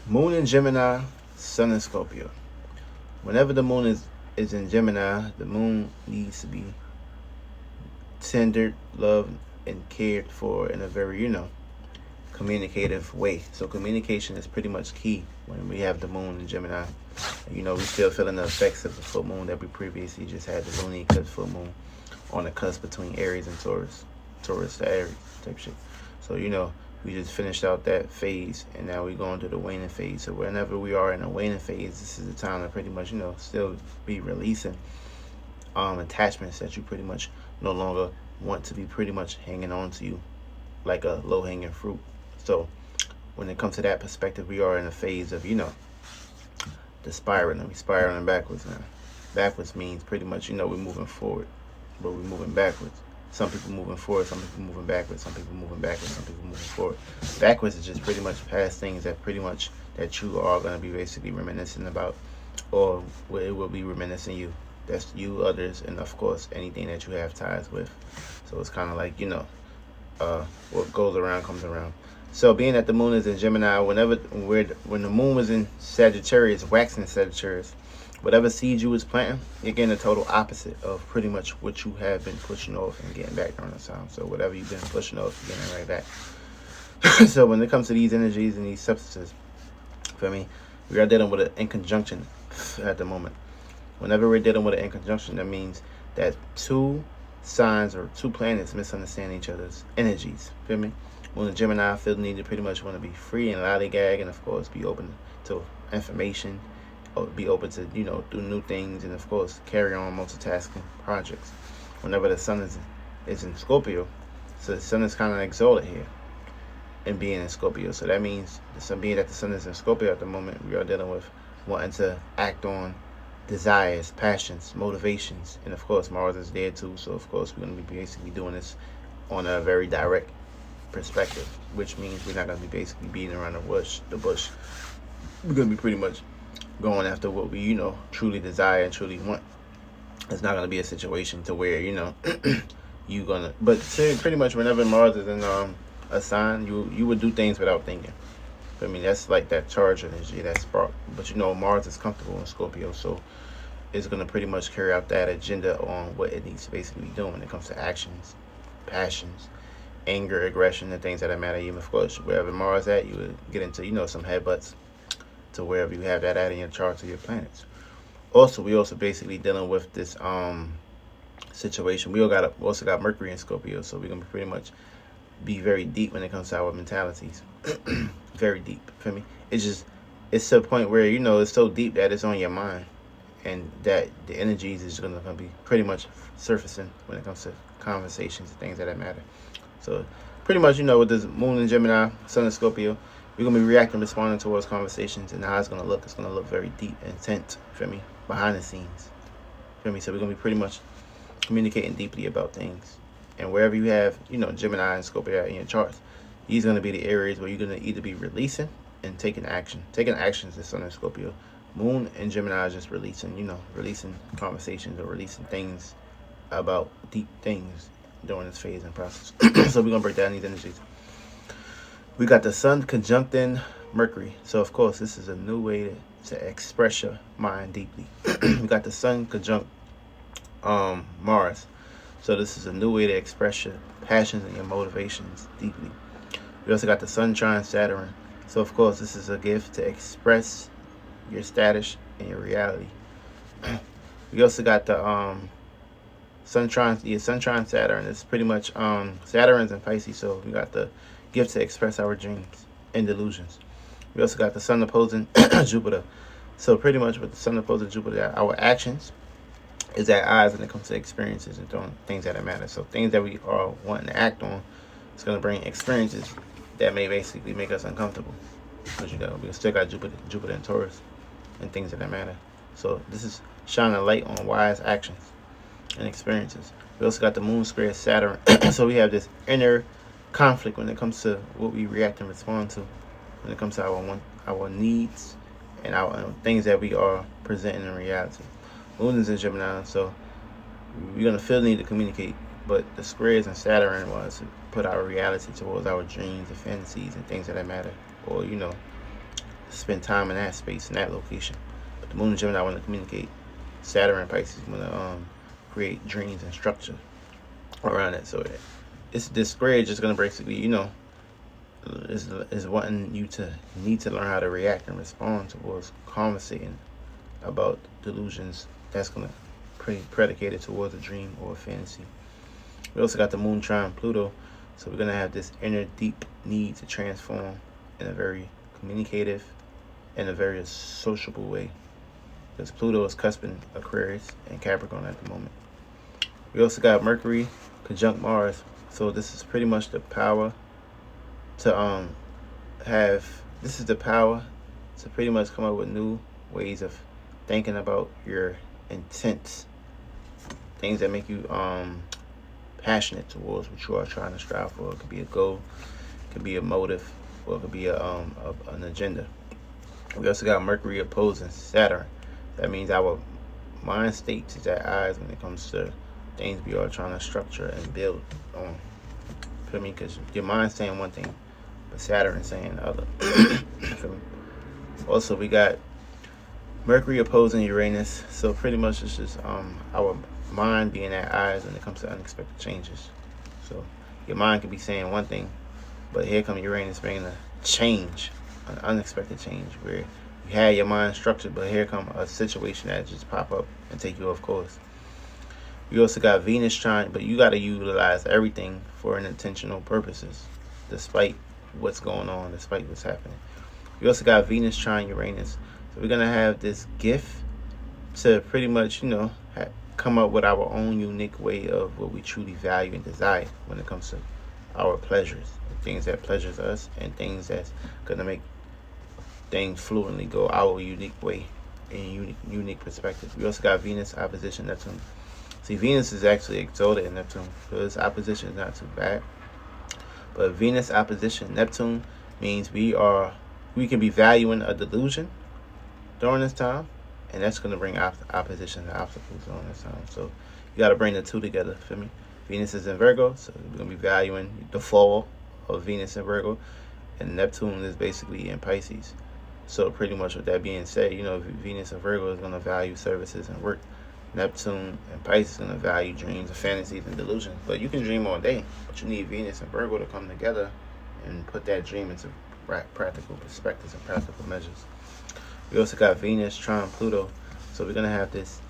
Moon in Gemini, Sun in Scorpio. Whenever the moon is in Gemini, the moon needs to be tendered, loved, and cared for in a very, communicative way. So communication is pretty much key when we have the moon in Gemini. We still feeling the effects of the full moon that we previously just had, the lunar eclipse full moon on the cusp between Aries and Taurus to Aries type shit. So, we just finished out that phase, and now we're going to the waning phase. So whenever we are in a waning phase, this is the time to pretty much, still be releasing attachments that you pretty much no longer want to be pretty much hanging on to you like a low-hanging fruit. So when it comes to that perspective, we are in a phase of, the spiraling. We're spiraling backwards now. Backwards means pretty much, we're moving forward, but we're moving backwards. Some people moving forward, some people moving backwards, some people moving backwards, some people moving forward. Backwards is just pretty much past things that pretty much that you are going to be basically reminiscing about, or it will be reminiscing you. That's you, others, and of course anything that you have ties with. So it's kind of like, what goes around comes around. So being that the moon is in Gemini, when the moon was in Sagittarius, waxing Sagittarius, whatever seed you was planting, you're getting the total opposite of pretty much what you have been pushing off and getting back during the time. So whatever you've been pushing off, you're getting right back. So when it comes to these energies and these substances, for me, we are dealing with an inconjunction at the moment. Whenever we're dealing with an inconjunction, that means that two signs or two planets misunderstand each other's energies. Feel me? When the Gemini feel the need to pretty much want to be free and lollygag, and of course be open to information, or be open to do new things, and of course carry on multitasking projects. Whenever the sun is in Scorpio, so the sun is kind of exalted here and being in Scorpio. So that means being that the sun is in Scorpio at the moment, we are dealing with wanting to act on desires, passions, motivations, and of course Mars is there too. So of course we're going to be basically doing this on a very direct perspective, which means we're not going to be basically beating around the bush. We're going to be pretty much going after what we truly desire and truly want. It's not going to be a situation to where you gonna, but pretty much whenever Mars is in a sign, you would do things without thinking. I mean, that's like that charge energy, that spark. But Mars is comfortable in Scorpio, so it's going to pretty much carry out that agenda on what it needs to basically be doing when it comes to actions, passions, anger, aggression, and things that matter. Even of course, wherever Mars at, you would get into some headbutts to wherever you have that at in your charts of your planets. Also, we also basically dealing with this situation. We also got Mercury in Scorpio, so we're gonna pretty much be very deep when it comes to our mentalities. Very deep. For me, it's to a point where it's so deep that it's on your mind, and that the energies is gonna be pretty much surfacing when it comes to conversations and things that matter. So pretty much with this moon in Gemini, sun in Scorpio, we're gonna be reacting, responding towards conversations, and how it's gonna look. It's gonna look very deep, intense. Feel me? Behind the scenes. Feel me? So we're gonna be pretty much communicating deeply about things. And wherever you have, Gemini and Scorpio in your charts, these are gonna be the areas where you're gonna either be releasing and taking action. Taking action is the sun in Scorpio. Moon and Gemini is just releasing, releasing conversations or releasing things about deep things during this phase and process. So we're gonna break down these energies. We got the sun conjuncting Mercury. So of course this is a new way to express your mind deeply. We got the sun conjunct Mars. So this is a new way to express your passions and your motivations deeply. We also got the sun trine Saturn. So of course this is a gift to express your status and your reality. We also got the sun trine Saturn. It's pretty much Saturn's in Pisces, so we got the gift to express our dreams and delusions. We also got the sun opposing Jupiter. So pretty much with the sun opposing Jupiter, our actions is at odds when it comes to experiences and doing things that matter. So things that we are wanting to act on, it's going to bring experiences that may basically make us uncomfortable. Because we still got Jupiter and Taurus and things that matter. So this is shining a light on wise actions and experiences. We also got the moon square Saturn. So we have this inner conflict when it comes to what we react and respond to, when it comes to our needs and our things that we are presenting in reality. Moon is in Gemini, so we're gonna feel the need to communicate, but the squares in Saturn was to put our reality towards our dreams and fantasies and things that matter, or spend time in that space, in that location. But the moon and Gemini want to communicate. Saturn and Pisces want to create dreams and structure around it. So it's this square just going to basically, is wanting you to need to learn how to react and respond towards conversating about delusions that's going to be predicated towards a dream or a fantasy. We also got the moon trine Pluto, so we're going to have this inner deep need to transform in a very communicative and a very sociable way, because Pluto is cusping Aquarius and Capricorn at the moment. We also got Mercury conjunct Mars, so this is pretty much the power to this is the power to pretty much come up with new ways of thinking about your intents, things that make you passionate towards what you are trying to strive for. It could be a goal, it could be a motive, or it could be an agenda. We also got Mercury opposing Saturn. That means our mind states is at odds when it comes to things we are trying to structure and build on. Feel me? Because your mind's saying one thing, but Saturn is saying the other. Feel me? Also, we got Mercury opposing Uranus. So pretty much it's just our mind being at odds when it comes to unexpected changes. So your mind could be saying one thing, but here comes Uranus bringing a change, an unexpected change, where you had your mind structured, but here come a situation that just pop up and take you off course. You also got Venus trine, but you got to utilize everything for intentional purposes, despite what's going on, despite what's happening. We also got Venus trine Uranus, so we're gonna have this gift to pretty much, come up with our own unique way of what we truly value and desire when it comes to our pleasures, things that pleasures us, and things that's gonna make things fluently go our unique way in unique perspective. We also got Venus opposition Neptune. See, Venus is actually exalted in Neptune, so this opposition is not too bad. But Venus opposition Neptune means we can be valuing a delusion during this time, and that's going to bring opposition and obstacles during this time. So you got to bring the two together. Feel me? Venus is in Virgo, so we're going to be valuing the fall of Venus in Virgo, and Neptune is basically in Pisces. So pretty much with that being said, Venus in Virgo is going to value services and work. Neptune and Pisces is going to value dreams and fantasies and delusions. But you can dream all day, but you need Venus and Virgo to come together and put that dream into practical perspectives and practical measures. We also got Venus trine Pluto, so we're gonna have this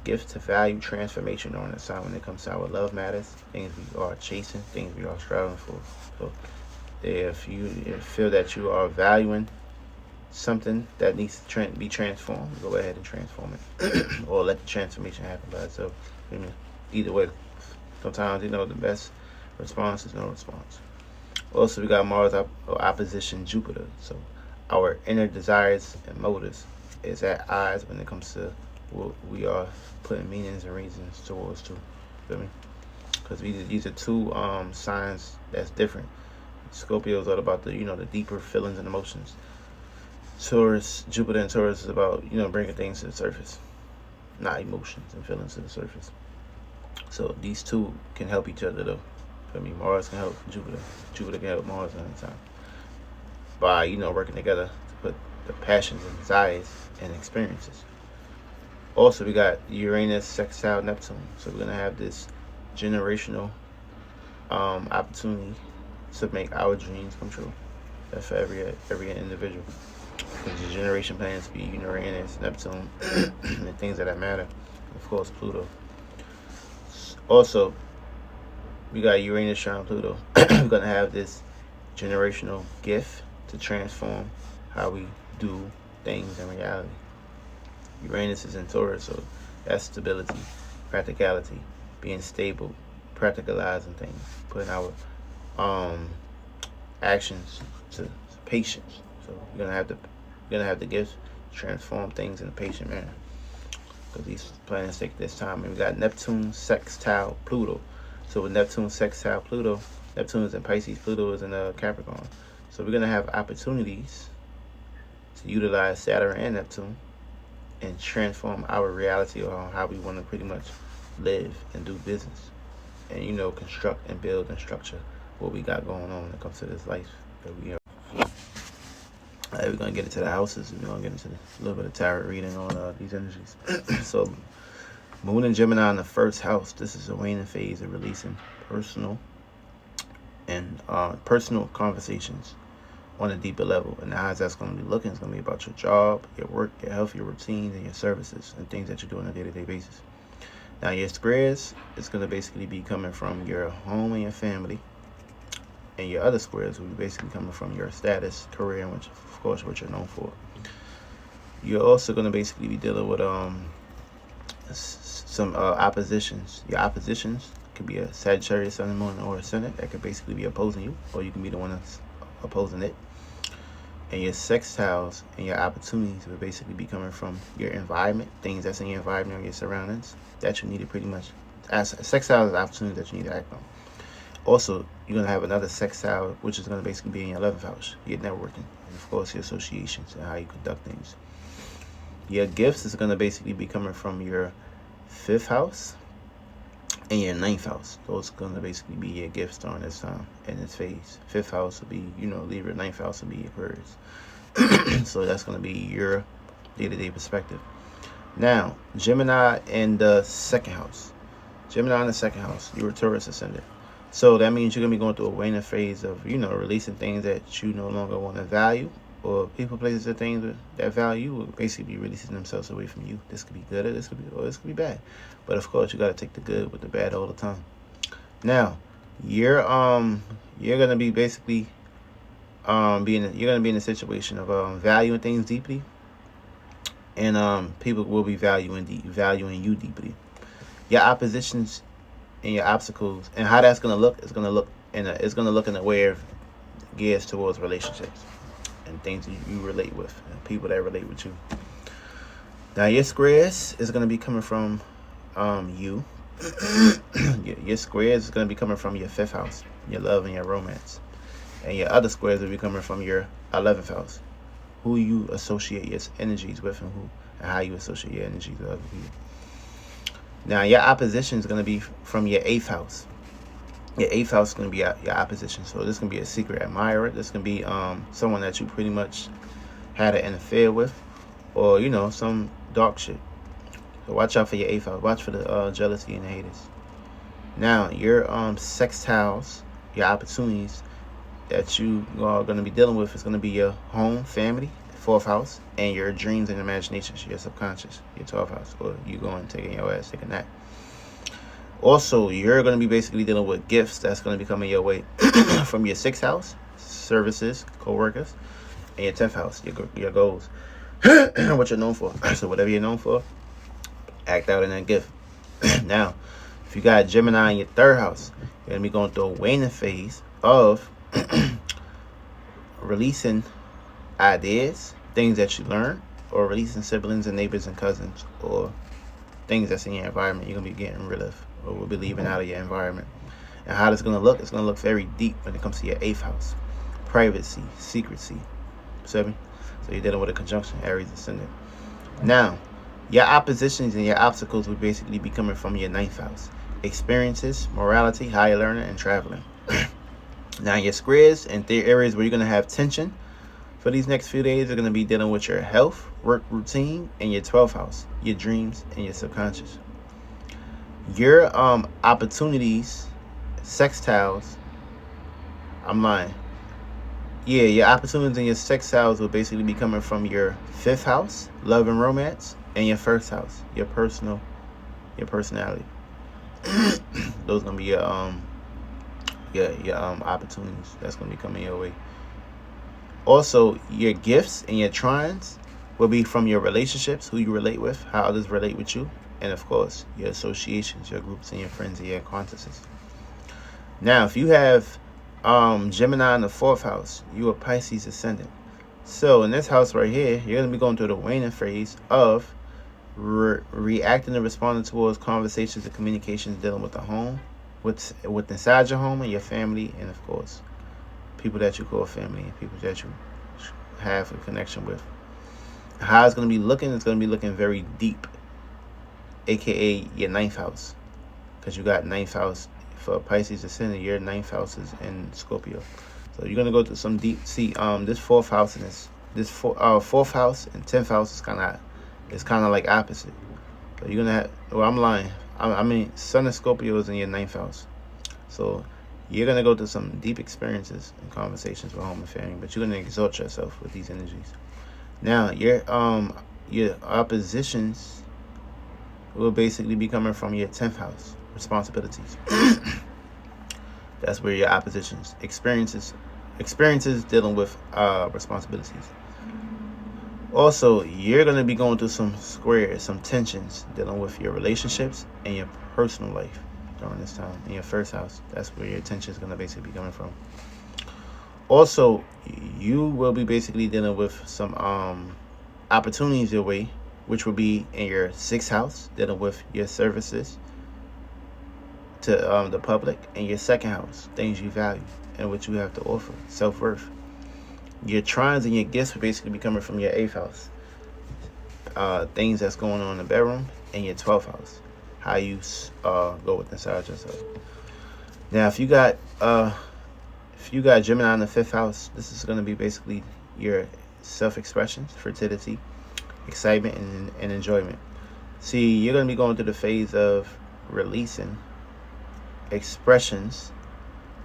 gift to value transformation during this time when it comes to our love matters, things we are chasing, things we are striving for. So if you feel that you are valuing something that needs to be transformed, go ahead and transform it, or let the transformation happen by itself. Either way, sometimes the best response is no response. Also, we got Mars opposition Jupiter, so our inner desires and motives is at odds when it comes to what we are putting meanings and reasons towards to. Feel me? Because these are two signs that's different. Scorpio is all about the deeper feelings and emotions. Taurus, Jupiter and Taurus is about bringing things to the surface, not emotions and feelings to the surface. So these two can help each other though. Feel me? Mars can help Jupiter. Jupiter can help Mars at the time by working together to put the passions and desires and experiences. Also, we got Uranus sextile Neptune, so we're gonna have this generational opportunity to make our dreams come true. That's for every individual. Because your generation plans to be Uranus, Neptune, and things that matter. Of course, Pluto. Also, we got Uranus trine Pluto. We're gonna have this generational gift to transform how we do things in reality. Uranus is in Taurus, so that's stability, practicality, being stable, practicalizing things, putting our actions to patience. So you're gonna have the gift to transform things in a patient manner, because these planets take this time. And we got Neptune sextile Pluto. So with Neptune sextile Pluto, Neptune is in Pisces, Pluto is in Capricorn. So we're gonna have opportunities to utilize Saturn and Neptune and transform our reality on how we want to pretty much live and do business, and construct and build and structure what we got going on when it comes to this life that we are. We're going to get into the houses. We're going to get into a little bit of tarot reading on these energies. So, Moon and Gemini in the first house. This is a waning phase of releasing personal conversations on a deeper level. And how that's going to be looking is going to be about your job, your work, your health, your routines, and your services, and things that you do on a day-to-day basis. Now, your squares is going to basically be coming from your home and your family. And your other squares will be basically coming from your status, career, and which, of course, what you're known for. You're also going to basically be dealing with some oppositions. Your oppositions could be a Sagittarius, Sun, and Moon, or a Ascendant that could basically be opposing you, or you can be the one that's opposing it. And your sextiles and your opportunities will basically be coming from your environment, things that's in your environment or your surroundings that you need to pretty much. As sextiles is opportunities that you need to act on. Also, you're going to have another sextile, which is going to basically be in your 11th house, your networking, and of course your associations and how you conduct things. Your gifts is going to basically be coming from your 5th house and your 9th house. Those are going to basically be your gifts during this time in this phase. 5th house will be, Libra. 9th house will be Aquarius. So that's going to be your day-to-day perspective. Now, Gemini in the 2nd house. Gemini in the 2nd house, you're a Taurus ascendant. So that means you're going to be going through a waning phase of, releasing things that you no longer want to value, or people, places, or things that value will basically be releasing themselves away from you. This could be good, or this could be bad. But of course, you got to take the good with the bad all the time. Now, you're going to be basically you're going to be in a situation of valuing things deeply, and people will be valuing you deeply. Your oppositions and your obstacles, and how that's going to look is going to look in a way of gears towards relationships and things that you relate with, and people that relate with you. Now, your squares is going to be coming from you. Your squares is going to be coming from your 5th house, your love and your romance, and your other squares will be coming from your 11th house, who you associate your energies with, and how you associate your energies with other people. Now, your opposition is going to be from your 8th house. Your 8th house is going to be your opposition. So this is going to be a secret admirer. This can be someone that you pretty much had an affair with, or, some dark shit. So watch out for your 8th house. Watch for the jealousy and the haters. Now, your sextiles, your opportunities that you are going to be dealing with is going to be your home, family, 4th house, and your dreams and imaginations, your subconscious, your 12th house, or you going taking your ass, taking that. Also, you're going to be basically dealing with gifts that's going to be coming your way from your 6th house, services, co-workers, and your 10th house, your goals, what you're known for. So whatever you're known for, act out in that gift. Now, if you got Gemini in your 3rd house, you're going to be going through a waning phase of releasing ideas, things that you learn, or releasing siblings and neighbors and cousins, or things that's in your environment you're going to be getting rid of, or will be leaving out of your environment. And how it's going to look, it's going to look very deep when it comes to your 8th house. Privacy, secrecy. So you're dealing with a conjunction, Aries ascendant. Now, your oppositions and your obstacles will basically be coming from your 9th house. Experiences, morality, higher learning, and traveling. Now, your squares and the areas where you're going to have tension for these next few days are going to be dealing with your health, work routine, and your 12th house, your dreams, and your subconscious. Your opportunities, sextiles, I'm lying. Yeah, your opportunities and your sextiles will basically be coming from your 5th house, love and romance, and your 1st house, your personality. Those are going to be your opportunities that's going to be coming your way. Also, your gifts and your trines will be from your relationships, who you relate with, how others relate with you, and of course, your associations, your groups, and your friends, and your acquaintances. Now, if you have Gemini in the 4th house, you are Pisces ascendant. So in this house right here, you're going to be going through the waning phase of reacting and responding towards conversations and communications dealing with the home, with inside your home and your family, and of course, people that you call family and people that you have a connection with. How it's going to be looking, it's going to be looking very deep, aka your 9th house, because you got 9th house for Pisces ascendant. Your 9th house is in Scorpio, so you're going to go through some deep. See, this 4th house and this this fourth house and 10th house is kind of like opposite. So you're gonna have. Well, I'm lying. I mean, Sun and Scorpio is in your 9th house, so you're gonna go through some deep experiences and conversations with home and family. But you're gonna exalt yourself with these energies. Now, your oppositions will basically be coming from your 10th house responsibilities. That's where your oppositions experiences dealing with responsibilities. Also, you're going to be going through some squares, some tensions dealing with your relationships and your personal life during this time in your 1st house. That's where your tension is going to basically be coming from. Also, you will be basically dealing with some opportunities your way, which will be in your 6th house, dealing with your services to the public, and your 2nd house, things you value and what you have to offer, self-worth. Your trines and your gifts will basically be coming from your 8th house, things that's going on in the bedroom, and your 12th house, how you go with inside yourself. Now, if you got Gemini in the 5th house, this is going to be basically your self-expression, fertility, excitement, and enjoyment. See, you're going to be going through the phase of releasing expressions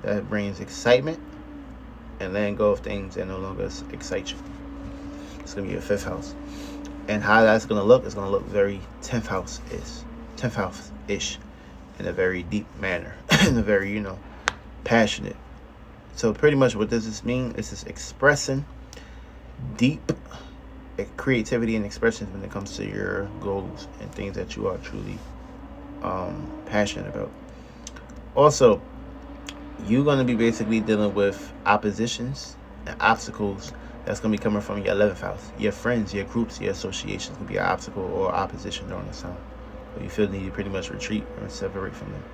that brings excitement and letting go of things that no longer excite you. It's going to be your 5th house. And how that's going to look is going to look very 10th house-ish in a very deep manner, in a very, passionate. So pretty much what does this mean? This is expressing deep creativity and expressions when it comes to your goals and things that you are truly passionate about. Also, you're going to be basically dealing with oppositions and obstacles that's going to be coming from your 11th house. Your friends, your groups, your associations can be an obstacle or opposition during this time. So you feel the need to pretty much retreat or separate from them.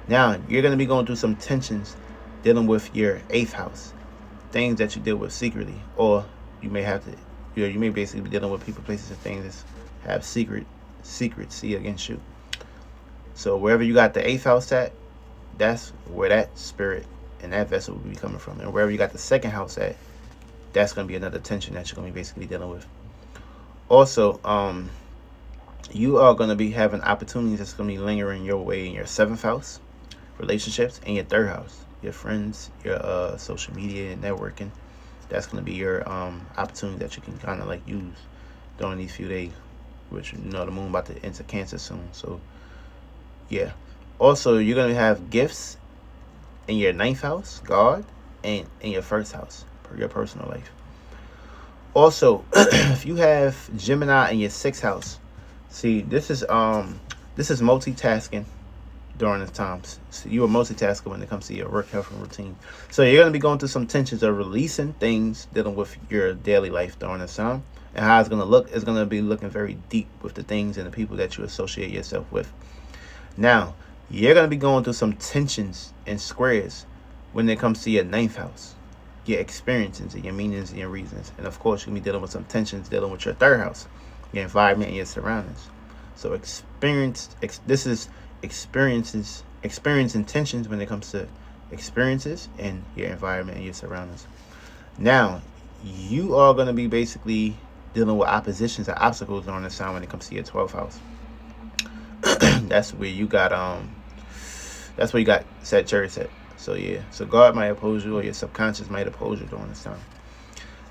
Now, you're going to be going through some tensions dealing with your 8th house. Things that you deal with secretly, or you may have to, you may basically be dealing with people, places, and things that have secrecy against you. So wherever you got the 8th house at, that's where that spirit and that vessel will be coming from. And wherever you got the 2nd house at, that's going to be another tension that you're going to be basically dealing with. Also, you are going to be having opportunities that's going to be lingering your way in your 7th house, relationships, and your 3rd house, your friends, your social media and networking. That's going to be your opportunity that you can kind of like use during these few days, which, the moon about to enter Cancer soon. So, yeah. Also, you're going to have gifts in your 9th house, God, and in your 1st house, your personal life. Also, if you have Gemini in your 6th house, see, this is multitasking during this time. So you are multitasking when it comes to your work, health, and routine. So you're going to be going through some tensions of releasing things dealing with your daily life during this time. And how it's going to look is going to be looking very deep with the things and the people that you associate yourself with. Now, you're going to be going through some tensions and squares when it comes to your 9th house, your experiences and your meanings and your reasons. And of course, you're going to be dealing with some tensions dealing with your 3rd house, your environment and your surroundings. So this is experiencing tensions when it comes to experiences and your environment and your surroundings. Now, you are going to be basically dealing with oppositions and obstacles during this time when it comes to your 12th house. That's where you got Sagittarius at. So yeah, so God might oppose you, or your subconscious might oppose you during this time.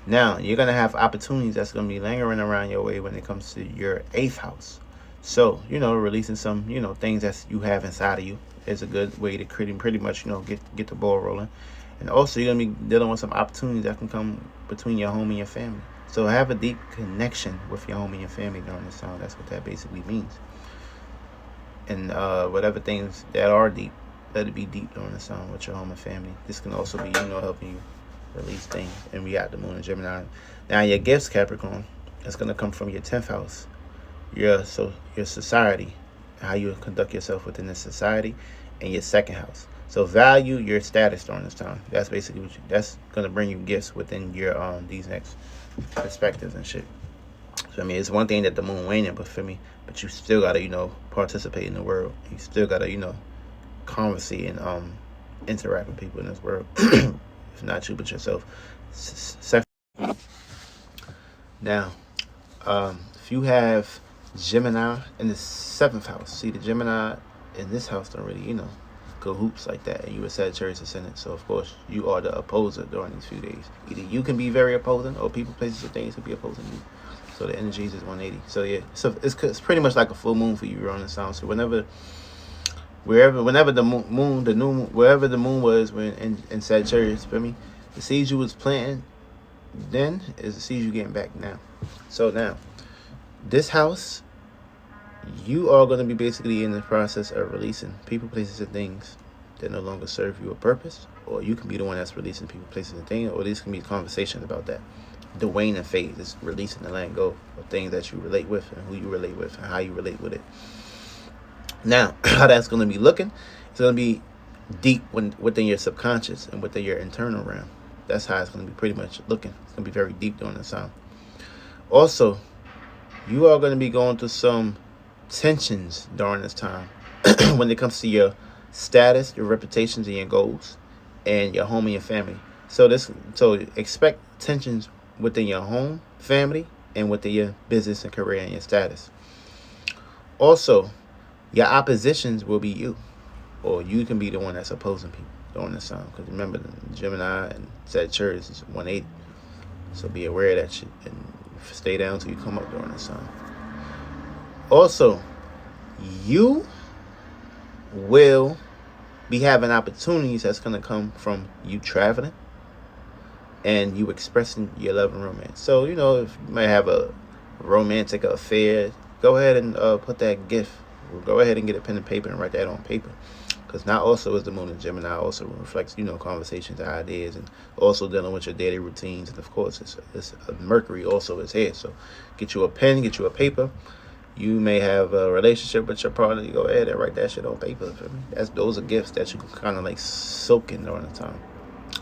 Now, you're going to have opportunities that's going to be lingering around your way when it comes to your 8th house. So, releasing some, things that you have inside of you is a good way to pretty much, get the ball rolling. And also, you're going to be dealing with some opportunities that can come between your home and your family. So have a deep connection with your home and your family during this time. That's what that basically means. And whatever things that are deep, let it be deep during this time with your home and family. This can also be, helping you release things. And we got the moon in Gemini. Now, your gifts, Capricorn, that's going to come from your 10th house. Your society, how you conduct yourself within the society, and your 2nd house. So value your status during this time. That's basically that's going to bring you gifts within your these next perspectives and shit. So I mean, it's one thing that the moon waning, but you still gotta participate in the world. You still gotta conversate and interact with people in this world. If not you, but yourself. Now, if you have Gemini in the 7th house, see the Gemini in this house don't really, go hoops like that, and you a Sagittarius ascendant, so of course you are the opposer during these few days. Either you can be very opposing, or people, places, or things can be opposing you. So the energies is 180. So yeah, so it's pretty much like a full moon for you on the sound. So whenever the moon, wherever the moon was when in Sagittarius, for me, the seeds you was planting then is the seeds you getting back now. So now, this house, you are going to be basically in the process of releasing people, places, and things that no longer serve you a purpose, or you can be the one that's releasing people, places, and things, or these can be conversations about that. The waning phase is releasing and letting go of things that you relate with, and who you relate with, and how you relate with it. Now, how that's going to be looking, it's going to be deep within your subconscious and within your internal realm. That's how it's going to be pretty much looking. It's going to be very deep during the time. Also, you are going to be going through some tensions during this time when it comes to your status, your reputations, and your goals, and your home and your family. So expect tensions within your home, family, and within your business and career and your status. Also, your oppositions will be you, or you can be the one that's opposing people during this time. Because remember, the Gemini and Sagittarius is 180, so be aware of that shit and stay down till you come up during this time. Also, you will be having opportunities that's going to come from you traveling and you expressing your love and romance. So, if you might have a romantic affair, go ahead and put that gift. Go ahead and get a pen and paper and write that on paper. Because now also is the moon in Gemini also reflects, conversations and ideas, and also dealing with your daily routines. And of course, it's Mercury also is here. So get you a pen, get you a paper. You may have a relationship with your partner. You go ahead and write that shit on paper. For me. Those are gifts that you can kind of like soak in during the time.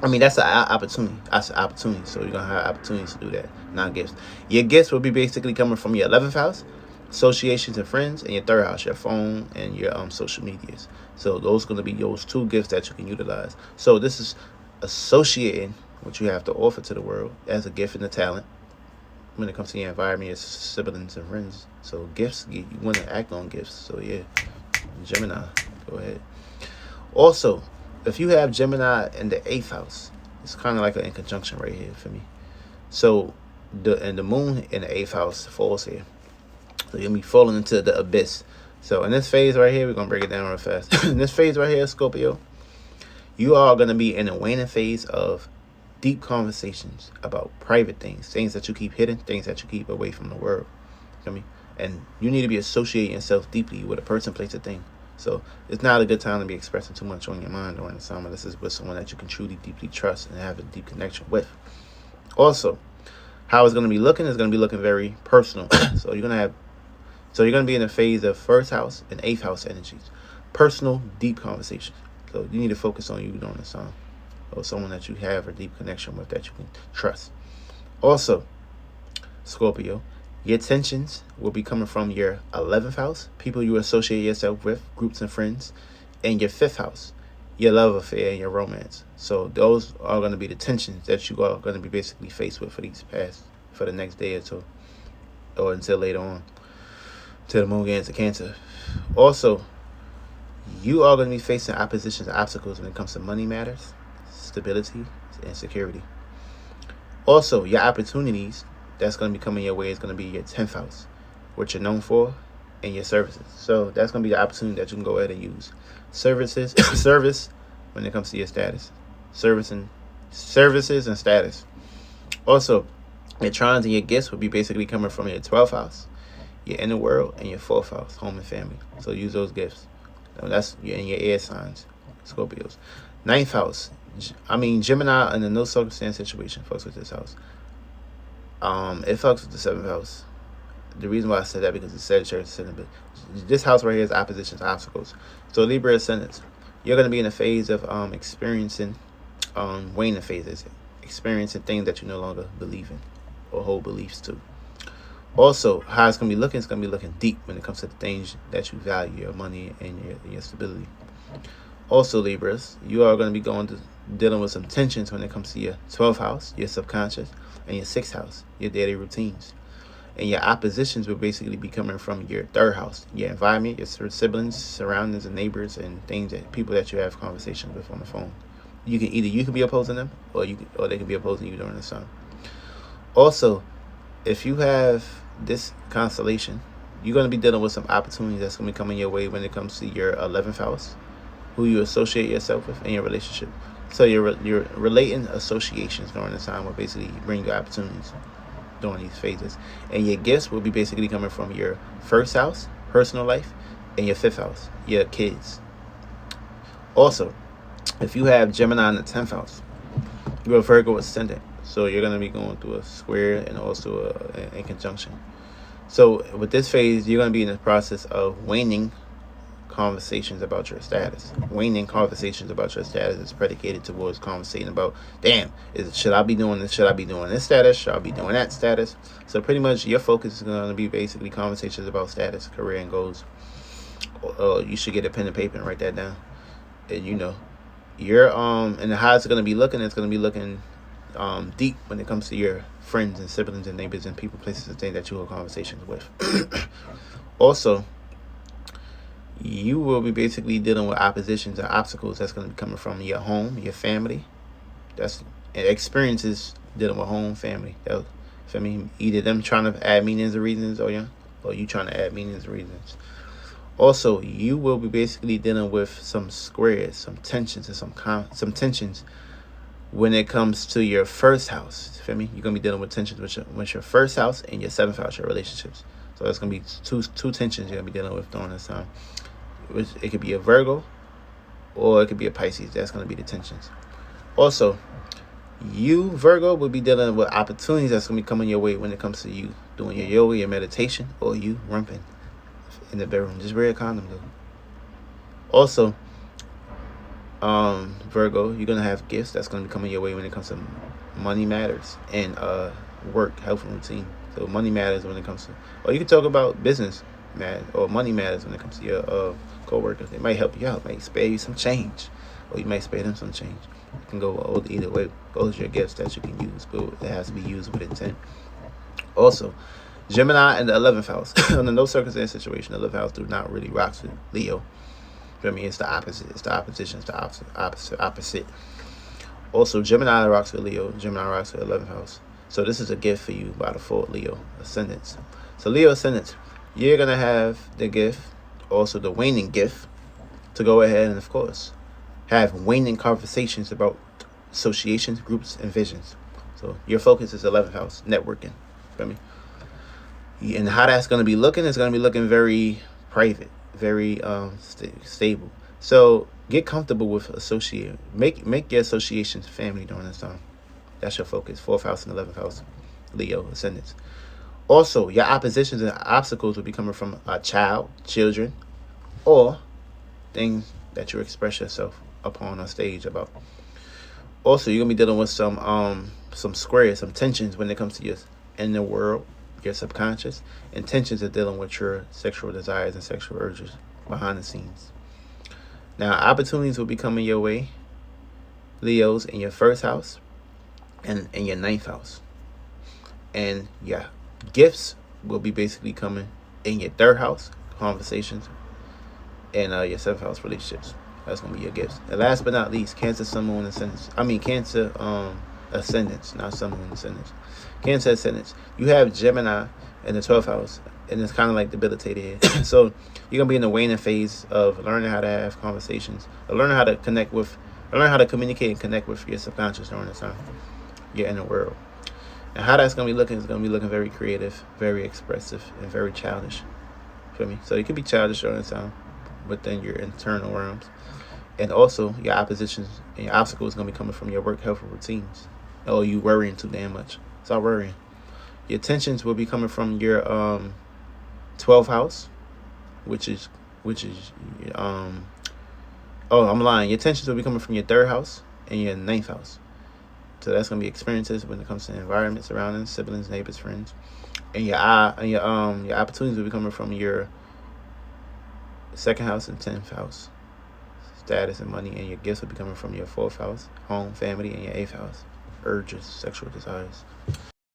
I mean, that's an opportunity. That's an opportunity. So you're going to have opportunities to do that, not gifts. Your gifts will be basically coming from your 11th house, associations and friends, and your 3rd house, your phone and your social medias. So those are going to be those 2 gifts that you can utilize. So this is associating what you have to offer to the world as a gift and a talent when it comes to your environment, your siblings and friends. So gifts, you want to act on gifts. So yeah, Gemini, go ahead. Also, if you have Gemini in the 8th house, it's kind of like an in conjunction right here for me. So the moon in the 8th house falls here. So you'll be falling into the abyss. So in this phase right here, we're going to break it down real fast. In this phase right here, Scorpio, you are going to be in a waning phase of deep conversations about private things that you keep hidden, things that you keep away from the world. And you need to be associating yourself deeply with a person, place, or thing. So it's not a good time to be expressing too much on your mind during the summer. This is with someone that you can truly, deeply trust and have a deep connection with. Also, how it's going to be looking is going to be looking very personal. So you're going to be in a phase of 1st house and 8th house energies. Personal, deep conversations. So you need to focus on you during this time. Or someone that you have a deep connection with that you can trust. Also, Scorpio, your tensions will be coming from your 11th house, people you associate yourself with, groups and friends, and your 5th house, your love affair and your romance. So those are going to be the tensions that you are going to be basically faced with for the next day or two, or until later on, till the moon gets into Cancer. Also, you are going to be facing oppositions and obstacles when it comes to money matters, stability, and security. Also, your opportunities that's going to be coming your way is going to be your 10th house, what you're known for, and your services. So that's going to be the opportunity that you can go ahead and use. Service when it comes to your status. Services and status. Also, your trines and your gifts will be basically coming from your 12th house, your inner world, and your 4th house, home and family. So use those gifts. That's in your air signs, Scorpios. 9th house. Gemini in a no circumstance situation fucks with this house. It fucks with the 7th house. The reason why I said that because it's Sagittarius ascendant, but this house right here is oppositions, obstacles. So Libra ascendants, you're going to be in a phase of experiencing waning phases, experiencing things that you no longer believe in or hold beliefs to. Also, how it's going to be looking, it's going to be looking deep when it comes to the things that you value, your money and your stability. Also, Libras, you are going to be dealing with some tensions when it comes to your 12th house, your subconscious, and your 6th house, your daily routines. And your oppositions will basically be coming from your 3rd house, your environment, your siblings, surroundings, and neighbors, and things that people that you have conversations with on the phone. You can be opposing them, or they can be opposing you during the sun. Also, if you have this constellation, you're going to be dealing with some opportunities that's going to be coming your way when it comes to your 11th house, who you associate yourself with, in your relationship. So your relating associations during this time will basically bring you opportunities during these phases. And your gifts will be basically coming from your 1st house, personal life, and your 5th house, your kids. Also, if you have Gemini in the 10th house, you're a Virgo ascendant. So you're going to be going through a square and also a conjunction. So with this phase, you're going to be in the process of waning conversations about your status. Waning conversations about your status is predicated towards conversating about, damn, should I be doing this? Should I be doing this status? Should I be doing that status? So pretty much your focus is going to be basically conversations about status, career, and goals. You should get a pen and paper and write that down. And you're and how it's going to be looking, it's going to be looking deep when it comes to your friends and siblings and neighbors and people, places, and things that you hold conversations with. Also, you will be basically dealing with oppositions and obstacles that's going to be coming from your home, your family. That's experiences dealing with home, family. Either them trying to add meanings or reasons, or you trying to add meanings or reasons. Also, you will be basically dealing with some squares, some tensions, and some tensions when it comes to your 1st house. You're going to be dealing with tensions with your 1st house and your 7th house, your relationships. So that's going to be two tensions you're going to be dealing with during this time. It could be a Virgo or it could be a Pisces. That's going to be the tensions. Also, you, Virgo, will be dealing with opportunities that's going to be coming your way when it comes to you doing your yoga, your meditation, or you rumping in the bedroom. Just wear a condom, though. Also, Virgo, you're going to have gifts that's going to be coming your way when it comes to money matters and work, health, and routine. So money matters when it comes to, or you can talk about business, or money matters when it comes to your co-workers. They might help you out, might spare you some change, or you might spare them some change. It can go either way. Those are your gifts that you can use, but it has to be used with intent. Also, Gemini in the 11th house. Under no circumstance situation, the 11th house do not really rock with Leo. It's the opposite. It's the opposition. It's the opposite. Also, Gemini rocks with Leo. Gemini rocks with 11th house. So this is a gift for you by the 4th Leo ascendants. So Leo ascendants, you're going to have the gift, also the waning gift, to go ahead and, of course, have waning conversations about associations, groups, and visions. So your focus is 11th house, networking. And how that's going to be looking is going to be looking very private, very stable. So get comfortable with associating. Make your associations family during this time. That's your focus. 4th house and 11th house, Leo ascendants. Also, your oppositions and obstacles will be coming from a child, children, or things that you express yourself upon on stage about. Also, you're gonna be dealing with some squares, some tensions when it comes to your inner world, your subconscious, and tensions are dealing with your sexual desires and sexual urges behind the scenes. Now, opportunities will be coming your way, Leos, in your 1st house and in your 9th house. And yeah, gifts will be basically coming in your 3rd house, conversations, and your 7th house, relationships. That's gonna be your gifts. And last but not least, Cancer, Sun, Moon, Ascendants. Cancer ascendants, not Sun, Moon, Ascendants. Cancer ascendants. You have Gemini in the 12th house, and it's kind of like debilitated here. So you're gonna be in the waning phase of learning how to have conversations, or learning how to communicate and connect with your subconscious during this time, your inner world. And how that's gonna be looking is gonna be looking very creative, very expressive, and very childish. Feel me? So you can be childish during this time within your internal realms. And also, your oppositions and your obstacles is going to be coming from your work, health, and routines. Oh, you worrying too damn much. Stop worrying. Your tensions will be coming from your 12th house, which is I'm lying. Your tensions will be coming from your 3rd house and your 9th house. So that's going to be experiences when it comes to environment, surroundings, siblings, neighbors, friends. And your opportunities will be coming from your 2nd house and 10th house, status and money. And your gifts will be coming from your 4th house, home, family, and your 8th house, urges, sexual desires.